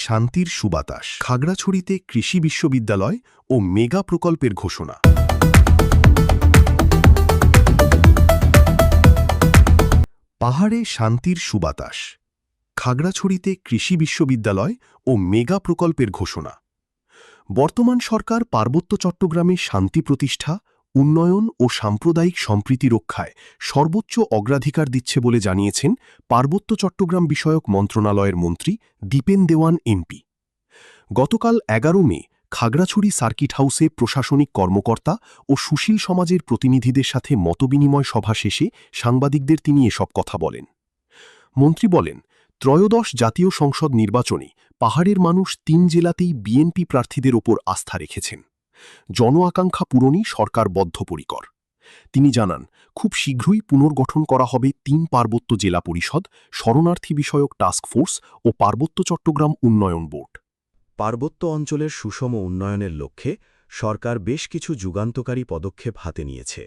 শান্তির সুবাতাস, খাগড়াছড়িতে কৃষি বিশ্ববিদ্যালয় ও মেগা প্রকল্পের ঘোষণা। পাহাড়ে শান্তির সুবাতাস, খাগড়াছড়িতে কৃষি বিশ্ববিদ্যালয় ও মেগা প্রকল্পের ঘোষণা। বর্তমান সরকার পার্বত্য চট্টগ্রামে শান্তি প্রতিষ্ঠা, উন্নয়ন ও সাম্প্রদায়িক সম্প্রীতি রক্ষায় সর্বোচ্চ অগ্রাধিকার দিচ্ছে বলে জানিয়েছেন পার্বত্য চট্টগ্রাম বিষয়ক মন্ত্রণালয়ের মন্ত্রী দীপেন দেওয়ান এমপি। গতকাল ১১ মে খাগড়াছড়ি সার্কিট হাউসে প্রশাসনিক কর্মকর্তা ও সুশীল সমাজের প্রতিনিধিদের সাথে মতবিনিময় সভা শেষে সাংবাদিকদের তিনি এসব কথা বলেন। মন্ত্রী বলেন, ত্রয়োদশ জাতীয় সংসদ নির্বাচনে পাহাড়ের মানুষ ৩ জেলাতেই বিএনপি প্রার্থীদের ওপর আস্থা রেখেছেন। জন আকাঙ্ক্ষা পূরণই সরকার বদ্ধপরিকর। তিনি জানান, খুব শীঘ্রই পুনর্গঠন করা হবে ৩ পার্বত্য জেলা পরিষদ, শরণার্থী বিষয়ক টাস্কফোর্স ও পার্বত্য চট্টগ্রাম উন্নয়ন বোর্ড। পার্বত্য অঞ্চলের সুষম উন্নয়নের লক্ষ্যে সরকার বেশ কিছু যুগান্তকারী পদক্ষেপ হাতে নিয়েছে।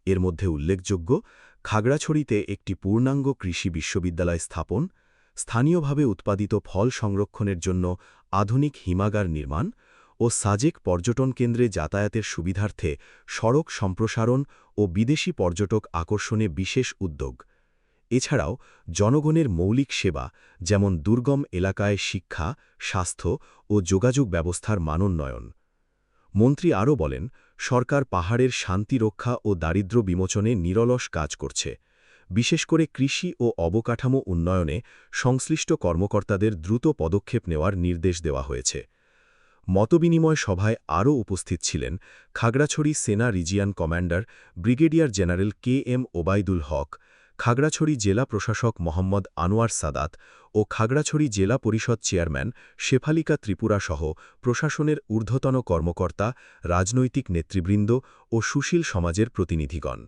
এর মধ্যে উল্লেখযোগ্য খাগড়াছড়িতে একটি পূর্ণাঙ্গ কৃষি বিশ্ববিদ্যালয় স্থাপন, স্থানীয়ভাবে উৎপাদিত ফল সংরক্ষণের জন্য আধুনিক হিমাগার নির্মাণ ও সাজেক পর্যটন কেন্দ্রে যাতায়াতের সুবিধার্থে সড়ক সম্প্রসারণ ও বিদেশি পর্যটক আকর্ষণে বিশেষ উদ্যোগ। এছাড়াও জনগণের মৌলিক সেবা যেমন দুর্গম এলাকায় শিক্ষা, স্বাস্থ্য ও যোগাযোগ ব্যবস্থার মানোন্নয়ন। মন্ত্রী আরও বলেন, সরকার পাহাড়ের শান্তি রক্ষা ও দারিদ্র্য বিমোচনে নিরলস কাজ করছে। বিশেষ করে কৃষি ও অবকাঠামো উন্নয়নে সংশ্লিষ্ট কর্মকর্তাদের দ্রুত পদক্ষেপ নেওয়ার নির্দেশ দেওয়া হয়েছে। মতবিনিময় সভায় আরও উপস্থিত ছিলেন খাগড়াছড়ি সেনা region commander brigadier general KM Obaidul Haque, Khagrachhari জেলা প্রশাসক মোহাম্মদ আনোয়ার সাদাত ও খাগড়াছড়ি জেলা পরিষদ চেয়ারম্যান শেফালিকা ত্রিপুরা সহ প্রশাসনের ঊর্ধ্বতন কর্মকর্তা, রাজনৈতিক নেতৃবৃন্দ ও সুশীল সমাজের প্রতিনিধিগণ।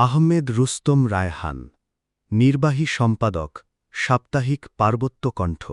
আহমেদ রুস্তম রায়হান, নির্বাহী সম্পাদক, সাপ্তাহিক পার্বত্য কণ্ঠ।